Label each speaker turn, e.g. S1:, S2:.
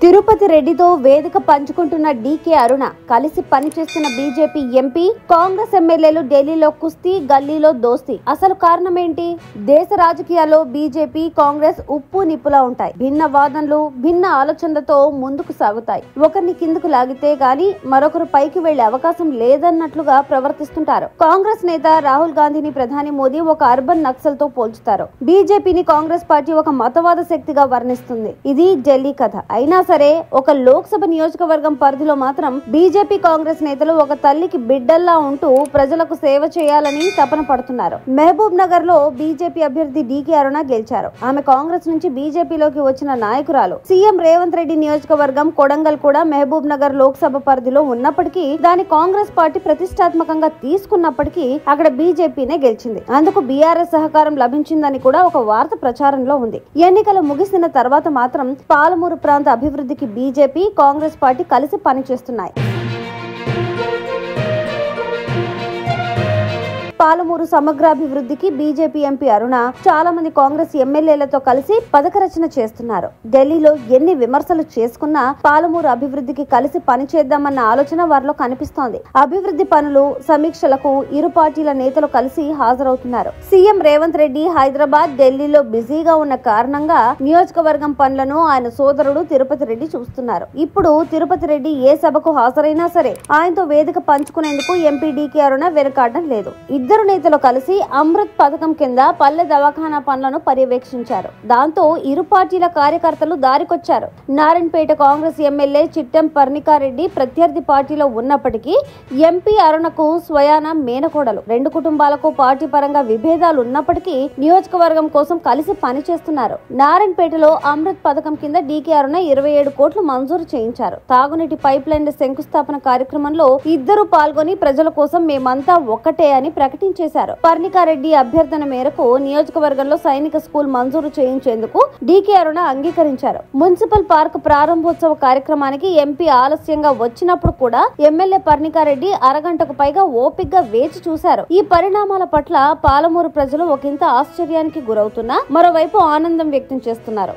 S1: తిరుపతి రెడ్డితో వేదిక పంచుకుంటున్న డీకే అరుణ కలిసి పనిచేస్తున్న బీజేపీ ఎంపీ కాంగ్రెస్ ఎమ్మెల్యేలు ఢిల్లీలో కుస్తీ గల్లీలో దోస్తీ. అసలు కారణం ఏంటి? దేశ రాజకీయాల్లో బీజేపీ కాంగ్రెస్ ఉప్పు నిప్పులా ఉంటాయి. భిన్న వాదనలు భిన్న ఆలోచనలతో ముందుకు సాగుతాయి. ఒకరిని కిందకు లాగితే గాని మరొకరు పైకి వెళ్లే అవకాశం లేదన్నట్లుగా ప్రవర్తిస్తుంటారు. కాంగ్రెస్ నేత రాహుల్ గాంధీని ప్రధాని మోదీ ఒక అర్బన్ నక్సల్ తో పోల్చుతారు. బీజేపీని కాంగ్రెస్ పార్టీ ఒక మతవాద శక్తిగా వర్ణిస్తుంది. ఇది ఢిల్లీ కథ. అయినా సరే ఒక లోక్సభ నియోజకవర్గం పరిధిలో మాత్రం బీజేపీ కాంగ్రెస్ నేతలు ఒక తల్లికి బిడ్డల్లా ఉంటూ ప్రజలకు సేవ చేయాలని తపన పడుతున్నారు. మహబూబ్ నగర్ లో బీజేపీ అభ్యర్థి డీకే అరుణ గెలిచారు. ఆమె కాంగ్రెస్ నుంచి బీజేపీలోకి వచ్చిన నాయకురాలు. సీఎం రేవంత్ రెడ్డి నియోజకవర్గం కొడంగల్ కూడా మహబూబ్ నగర్ లోక్సభ పరిధిలో ఉన్నప్పటికీ దాని కాంగ్రెస్ పార్టీ ప్రతిష్టాత్మకంగా తీసుకున్నప్పటికీ అక్కడ బీజేపీనే గెలిచింది. అందుకు బీఆర్ఎస్ సహకారం లభించిందని కూడా ఒక వార్త ప్రచారంలో ఉంది. ఎన్నికలు ముగిసిన తర్వాత మాత్రం పాలమూరు ప్రాంత అభివృద్ధికి బీజేపీ కాంగ్రెస్ పార్టీ కలిసి పనిచేస్తున్నాయి. పాలమూరు సమగ్రాభివృద్ధికి బీజేపీ ఎంపీ అరుణ చాలా మంది కాంగ్రెస్ ఎమ్మెల్యేలతో కలిసి పథక రచన చేస్తున్నారు. ఢిల్లీలో ఎన్ని విమర్శలు చేసుకున్నా పాలమూరు అభివృద్ధికి కలిసి పనిచేద్దామన్న ఆలోచన వారిలో కనిపిస్తోంది. అభివృద్ధి పనులు సమీక్షలకు ఇరు పార్టీల నేతలు కలిసి హాజరవుతున్నారు. సీఎం రేవంత్ రెడ్డి హైదరాబాద్ ఢిల్లీలో బిజీగా ఉన్న కారణంగా నియోజకవర్గం పనులను ఆయన సోదరుడు తిరుపతి రెడ్డి చూస్తున్నారు. ఇప్పుడు తిరుపతి రెడ్డి ఏ సభకు హాజరైనా సరే ఆయనతో వేదిక పంచుకునేందుకు ఎంపీ డీకే అరుణ వెనుకాడడం లేదు. ఇద్దరు నేతలు కలిసి అమృత్ పథకం కింద పల్లె దవాఖానా పనులను పర్యవేక్షించారు. దాంతో ఇరు పార్టీల కార్యకర్తలు దారికొచ్చారు. నారాయణపేట కాంగ్రెస్ ఎమ్మెల్యే చిట్టెం పర్ణికారెడ్డి ప్రత్యర్థి పార్టీలో ఉన్నప్పటికీ ఎంపీ అరుణకు స్వయాన మేనకోడలు. రెండు కుటుంబాలకు పార్టీ పరంగా విభేదాలు ఉన్నప్పటికీ నియోజకవర్గం కోసం కలిసి పనిచేస్తున్నారు. నారాయణపేటలో అమృత్ పథకం కింద డీకే అరుణ 27 కోట్లు మంజూరు చేయించారు. తాగునీటి పైప్ లైన్ శంకుస్థాపన కార్యక్రమంలో ఇద్దరు పాల్గొని ప్రజల కోసం మేమంతా ఒక్కటే అని ప్రకటించేశారు. పర్ణికారెడ్డి అభ్యర్థన మేరకు నియోజకవర్గంలో సైనిక స్కూల్ మంజూరు చేయించేందుకు డీకే అరుణ అంగీకరించారు. మున్సిపల్ పార్క్ ప్రారంభోత్సవ కార్యక్రమానికి ఎంపీ ఆలస్యంగా వచ్చినప్పుడు కూడా ఎమ్మెల్యే పర్ణికారెడ్డి అరగంటకు పైగా ఓపిగ్గా వేచి చూశారు. ఈ పరిణామాల పట్ల పాలమూరు ప్రజలు ఒకంత ఆశ్చర్యానికి గురవుతున్నా మరోవైపు ఆనందం వ్యక్తం చేస్తున్నారు.